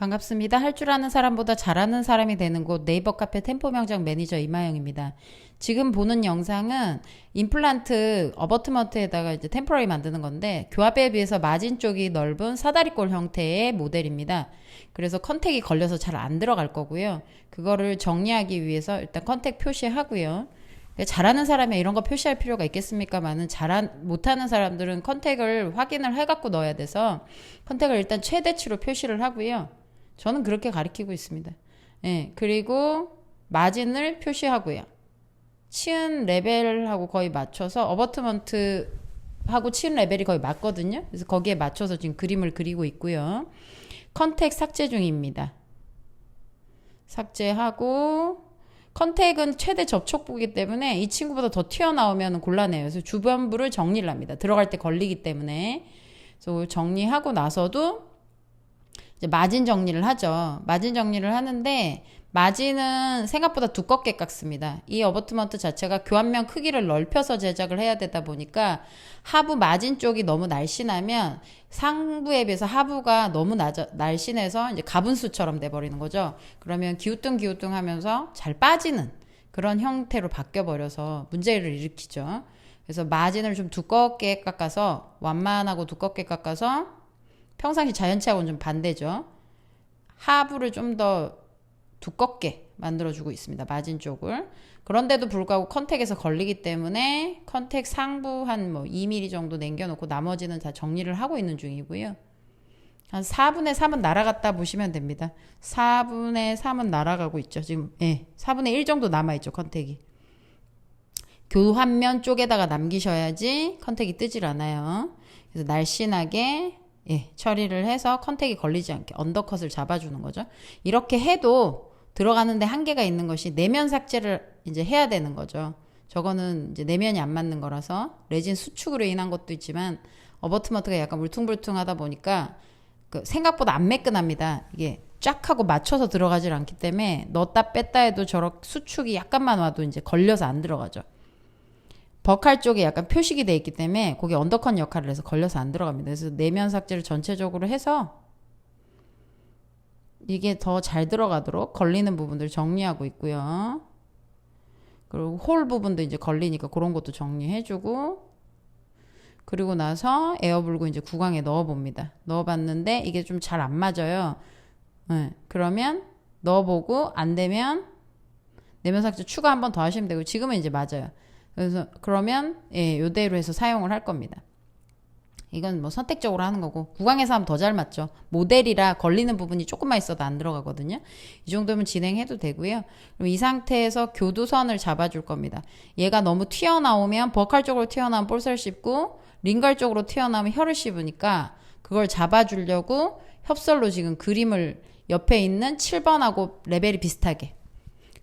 반갑습니다. 할 줄 아는 사람보다 잘하는 사람이 되는 곳 네이버 카페 템포 명장 매니저 이마영입니다. 지금 보는 영상은 임플란트 어버트먼트에다가 이제 템포러리 만드는 건데 교합에 비해서 마진 쪽이 넓은 사다리꼴 형태의 모델입니다. 그래서 컨택이 걸려서 잘 안 들어갈 거고요. 그거를 정리하기 위해서 일단 컨택 표시하고요. 잘하는 사람이 이런 거 표시할 필요가 있겠습니까만은 못하는 사람들은 컨택을 확인을 해갖고 넣어야 돼서 컨택을 일단 최대치로 표시를 하고요. 저는 그렇게 가리키고 있습니다. 예, 그리고 마진을 표시하고요. 치은 레벨하고 거의 맞춰서 어버트먼트하고 치은 레벨이 거의 맞거든요. 그래서 거기에 맞춰서 지금 그림을 그리고 있고요. 컨택 삭제 중입니다. 삭제하고 컨택은 최대 접촉부이기 때문에 이 친구보다 더 튀어나오면 곤란해요. 그래서 주변부를 정리를 합니다. 들어갈 때 걸리기 때문에. 그래서 정리하고 나서도 이제 마진 정리를 하죠. 마진 정리를 하는데 마진은 생각보다 두껍게 깎습니다. 이 어버트먼트 자체가 교환면 크기를 넓혀서 제작을 해야 되다 보니까 하부 마진 쪽이 너무 날씬하면 상부에 비해서 하부가 너무 날씬해서 이제 가분수처럼 돼버리는 거죠. 그러면 기우뚱기우뚱 하면서 잘 빠지는 그런 형태로 바뀌어버려서 문제를 일으키죠. 그래서 마진을 좀 두껍게 깎아서 완만하고 두껍게 깎아서 평상시 자연치하고는 좀 반대죠. 하부를 좀 더 두껍게 만들어주고 있습니다. 마진 쪽을. 그런데도 불구하고 컨택에서 걸리기 때문에 컨택 상부 한 뭐 2mm 정도 남겨놓고 나머지는 다 정리를 하고 있는 중이고요. 한 4분의 3은 날아갔다 보시면 됩니다. 4분의 3은 날아가고 있죠. 지금 4분의 1 정도 남아있죠. 컨택이. 교환면 쪽에다가 남기셔야지 컨택이 뜨질 않아요. 그래서 날씬하게 처리를 해서 컨택이 걸리지 않게 언더컷을 잡아주는 거죠. 이렇게 해도 들어가는데 한계가 있는 것이 내면 삭제를 이제 해야 되는 거죠. 저거는 이제 내면이 안 맞는 거라서 레진 수축으로 인한 것도 있지만 어버트먼트가 약간 울퉁불퉁하다 보니까 그 생각보다 안 매끈합니다. 이게 쫙 하고 맞춰서 들어가질 않기 때문에 넣었다 뺐다 해도 저렇게 수축이 약간만 와도 이제 걸려서 안 들어가죠. 버칼 쪽에 약간 표식이 돼 있기 때문에 거기 언더컷 역할을 해서 걸려서 안 들어갑니다. 그래서 내면 삭제를 전체적으로 해서 이게 더 잘 들어가도록 걸리는 부분들 정리하고 있고요. 그리고 홀 부분도 이제 걸리니까 그런 것도 정리해주고 그리고 나서 에어 불고 이제 구강에 넣어봅니다. 넣어봤는데 이게 좀 잘 안 맞아요. 그러면 넣어보고 안 되면 내면 삭제 추가 한 번 더 하시면 되고 지금은 이제 맞아요. 그래서 그러면 요대로 해서 사용을 할 겁니다. 이건 뭐 선택적으로 하는 거고 구강에서 하면 더 잘 맞죠. 모델이라 걸리는 부분이 조금만 있어도 안 들어가거든요. 이 정도면 진행해도 되고요. 그럼 이 상태에서 교두선을 잡아줄 겁니다. 얘가 너무 튀어나오면 버칼 쪽으로 튀어나오면 볼살 씹고 링갈 쪽으로 튀어나오면 혀를 씹으니까 그걸 잡아주려고 협설로 지금 그림을 옆에 있는 7번하고 레벨이 비슷하게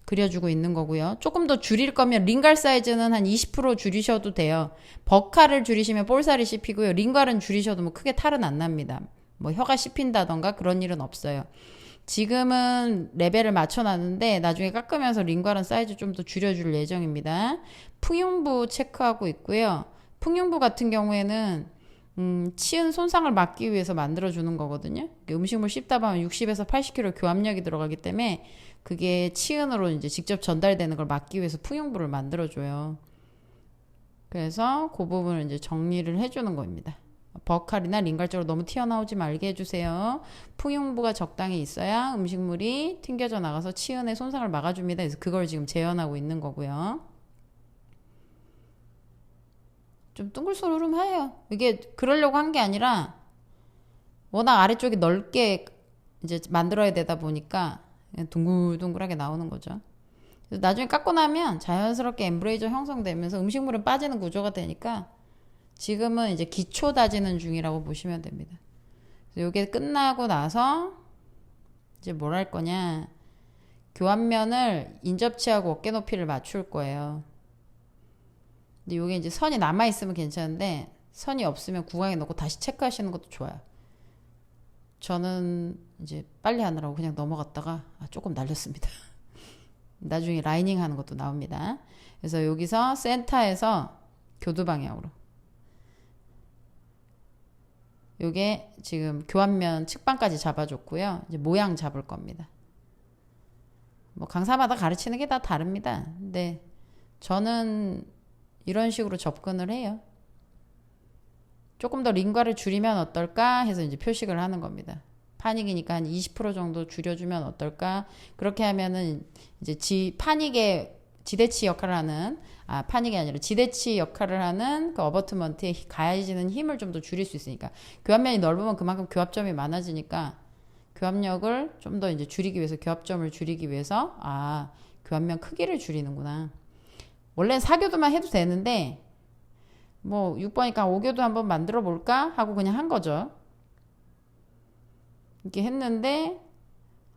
그려주고 있는 거고요. 조금 더 줄일 거면 링갈 사이즈는 한 20% 줄이셔도 돼요. 버칼을 줄이시면 볼살이 씹히고요. 링갈은 줄이셔도 뭐 크게 탈은 안 납니다. 뭐 혀가 씹힌다던가 그런 일은 없어요. 지금은 레벨을 맞춰놨는데 나중에 깎으면서 링갈은 사이즈 좀 더 줄여줄 예정입니다. 풍흉부 체크하고 있고요. 풍흉부 같은 경우에는 치은 손상을 막기 위해서 만들어주는 거거든요. 음식물 씹다 보면 60에서 80kg 교합력이 들어가기 때문에 그게 치은으로 이제 직접 전달되는 걸 막기 위해서 풍흉부를 만들어줘요. 그래서 그 부분을 이제 정리를 해주는 겁니다. 버칼이나 링갈 쪽으로 너무 튀어나오지 말게 해주세요. 풍흉부가 적당히 있어야 음식물이 튕겨져 나가서 치은의 손상을 막아줍니다. 그래서 그걸 지금 재현하고 있는 거고요. 좀 둥글소름해요. 이게 그러려고 한 게 아니라 워낙 아래쪽이 넓게 이제 만들어야 되다 보니까 둥글둥글하게 나오는 거죠. 나중에 깎고 나면 자연스럽게 엠브레이저 형성되면서 음식물은 빠지는 구조가 되니까 지금은 이제 기초 다지는 중이라고 보시면 됩니다. 이게 끝나고 나서 이제 뭘 할 거냐, 교환면을 인접치하고 어깨 높이를 맞출 거예요. 근데 이게 이제 선이 남아 있으면 괜찮은데 선이 없으면 구강에 넣고 다시 체크하시는 것도 좋아요. 저는 이제 빨리 하느라고 그냥 넘어갔다가 조금 날렸습니다. 나중에 라이닝 하는 것도 나옵니다. 그래서 여기서 센터에서 교두 방향으로 요게 지금 교환면 측방까지 잡아줬고요. 이제 모양 잡을 겁니다. 뭐 강사마다 가르치는 게 다 다릅니다. 근데 저는 이런 식으로 접근을 해요. 조금 더 링과를 줄이면 어떨까 해서 이제 표식을 하는 겁니다. 파닉이니까 한 20% 정도 줄여주면 어떨까? 그렇게 하면은 이제 파닉의 지대치 역할을 하는, 파닉이 아니라 지대치 역할을 하는 그 어버트먼트에 가해지는 힘을 좀 더 줄일 수 있으니까. 교합면이 넓으면 그만큼 교합점이 많아지니까 교합력을 좀 더 이제 줄이기 위해서, 교합점을 줄이기 위해서, 교합면 크기를 줄이는구나. 원래 4교도만 해도 되는데, 뭐 6번이니까 5교도 한번 만들어 볼까? 하고 그냥 한 거죠. 이렇게 했는데,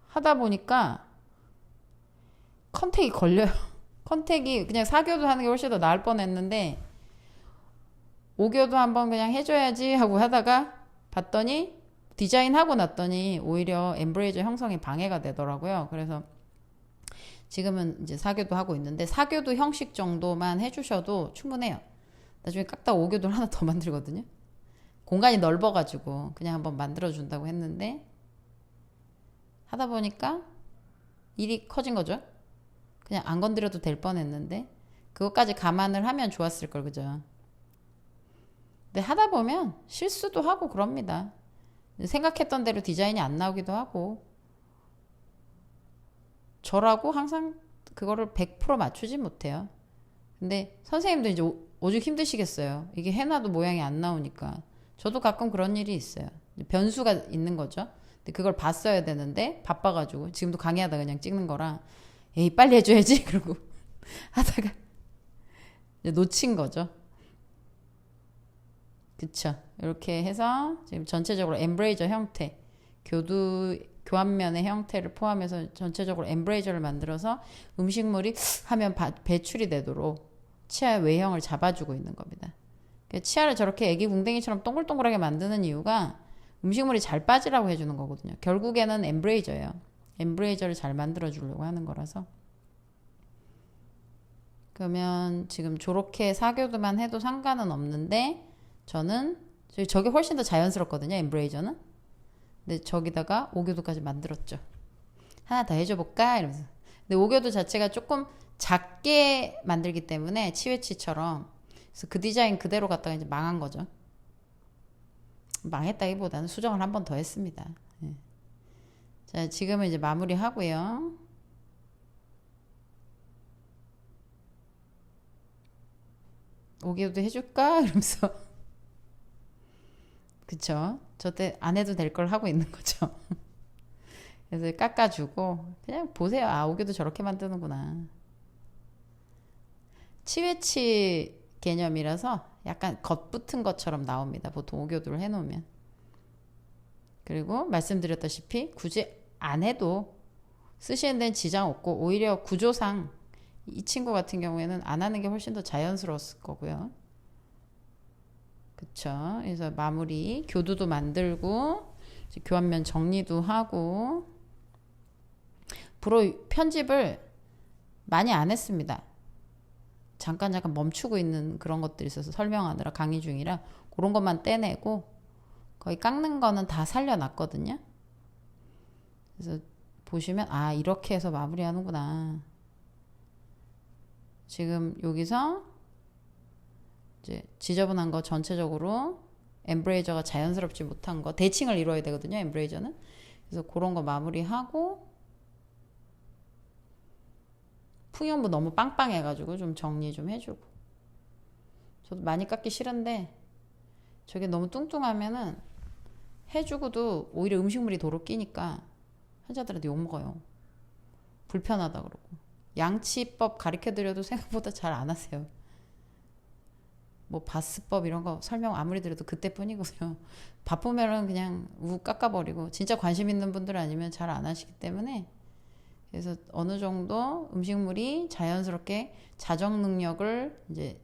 하다 보니까 컨택이 걸려요. 컨택이 그냥 4교도 하는 게 훨씬 더 나을 뻔했는데 5교도 한번 그냥 해줘야지 하고 하다가 봤더니 디자인하고 났더니 오히려 엠브레이저 형성에 방해가 되더라고요. 그래서 지금은 이제 4교도 하고 있는데 4교도 형식 정도만 해주셔도 충분해요. 나중에 깎다 5교도를 하나 더 만들거든요. 공간이 넓어가지고 그냥 한번 만들어준다고 했는데 하다 보니까 일이 커진 거죠. 그냥 안 건드려도 될 뻔했는데 그것까지 감안을 하면 좋았을 걸, 그죠? 근데 하다 보면 실수도 하고 그럽니다. 생각했던 대로 디자인이 안 나오기도 하고 저라고 항상 그거를 100% 맞추지 못해요. 근데 선생님도 이제 오죽 힘드시겠어요. 이게 해놔도 모양이 안 나오니까. 저도 가끔 그런 일이 있어요. 변수가 있는 거죠. 근데 그걸 봤어야 되는데 바빠가지고 지금도 강의하다 그냥 찍는 거라 에이 빨리 해줘야지 그러고 하다가 놓친 거죠. 그쵸. 이렇게 해서 지금 전체적으로 엠브레이저 형태, 교환면의 형태를 포함해서 전체적으로 엠브레이저를 만들어서 음식물이 하면 배출이 되도록 치아 외형을 잡아주고 있는 겁니다. 치아를 저렇게 애기 궁뎅이처럼 동글동글하게 만드는 이유가 음식물이 잘 빠지라고 해주는 거거든요. 결국에는 엠브레이저예요. 엠브레이저를 잘 만들어 주려고 하는 거라서. 그러면 지금 저렇게 4교도만 해도 상관은 없는데 저는 저게 훨씬 더 자연스럽거든요. 엠브레이저는. 근데 저기다가 5교도까지 만들었죠. 하나 더 해줘볼까? 이러면서. 근데 5교도 자체가 조금 작게 만들기 때문에 치웨치처럼 그래서 그 디자인 그대로 갖다가 이제 망한 거죠. 망했다기보다는 수정을 한 번 더 했습니다. 네. 자, 지금은 이제 마무리 하고요. 오개도 해줄까? 이러면서. 그쵸? 저때 안 해도 될 걸 하고 있는 거죠. 그래서 깎아주고, 그냥 보세요. 오개도 저렇게 만드는구나. 치웨치 개념이라서 약간 겉붙은 것처럼 나옵니다. 보통 오교도를 해놓으면. 그리고 말씀드렸다시피 굳이 안 해도 쓰시는 데는 지장 없고 오히려 구조상 이 친구 같은 경우에는 안 하는 게 훨씬 더 자연스러웠을 거고요. 그쵸? 그래서 마무리, 교두도 만들고 교환면 정리도 하고 불어 편집을 많이 안 했습니다. 잠깐 멈추고 있는 그런 것들이 있어서 설명하느라 강의 중이라 그런 것만 떼내고 거의 깎는 거는 다 살려놨거든요. 그래서 보시면 이렇게 해서 마무리하는구나. 지금 여기서 이제 지저분한 거 전체적으로 엠브레이저가 자연스럽지 못한 거 대칭을 이루어야 되거든요. 엠브레이저는. 그래서 그런 거 마무리하고 풍연부 너무 빵빵해가지고 좀 정리 좀 해주고. 저도 많이 깎기 싫은데 저게 너무 뚱뚱하면은 해주고도 오히려 음식물이 도로 끼니까 환자들한테 욕먹어요. 불편하다 그러고. 양치법 가르쳐드려도 생각보다 잘 안 하세요. 뭐 바스법 이런 거 설명 아무리 드려도 그때뿐이고요. 바쁘면은 그냥 깎아버리고 진짜 관심 있는 분들 아니면 잘 안 하시기 때문에 그래서 어느 정도 음식물이 자연스럽게 자정 능력을 이제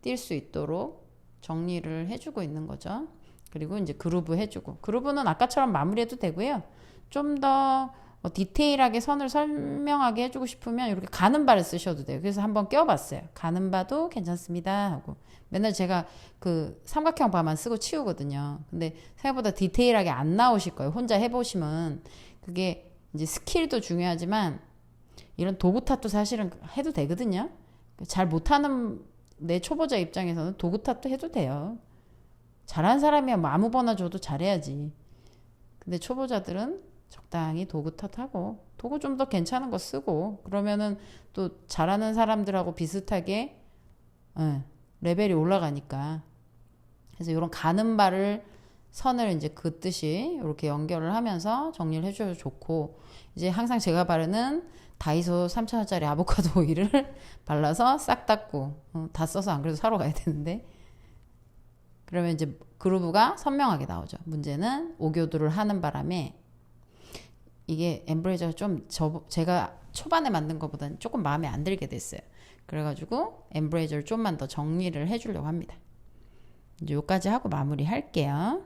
띌 수 있도록 정리를 해주고 있는 거죠. 그리고 이제 그루브 해주고 그루브는 아까처럼 마무리해도 되고요. 좀 더 디테일하게 선을 설명하게 해주고 싶으면 이렇게 가는 바를 쓰셔도 돼요. 그래서 한번 껴봤어요. 가는 바도 괜찮습니다 하고. 맨날 제가 그 삼각형 바만 쓰고 치우거든요. 근데 생각보다 디테일하게 안 나오실 거예요. 혼자 해보시면. 그게 이제 스킬도 중요하지만 이런 도구 탓도 사실은 해도 되거든요. 잘 못하는 내 초보자 입장에서는 도구 탓도 해도 돼요. 잘하는 사람이야 뭐 아무거나 줘도 잘해야지. 근데 초보자들은 적당히 도구 탓하고 도구 좀 더 괜찮은 거 쓰고 그러면은 또 잘하는 사람들하고 비슷하게 레벨이 올라가니까. 그래서 이런 가는 바를 선을 이제 긋듯이 이렇게 연결을 하면서 정리를 해줘도 좋고, 이제 항상 제가 바르는 다이소 3,000원짜리 아보카도 오일을 발라서 싹 닦고 다 써서 안 그래도 사러 가야 되는데, 그러면 이제 그루브가 선명하게 나오죠. 문제는 오교도를 하는 바람에 이게 엠브레이저가 좀 제가 초반에 만든 것보다는 조금 마음에 안 들게 됐어요. 그래가지고 엠브레이저를 좀만 더 정리를 해주려고 합니다. 이제 여기까지 하고 마무리 할게요.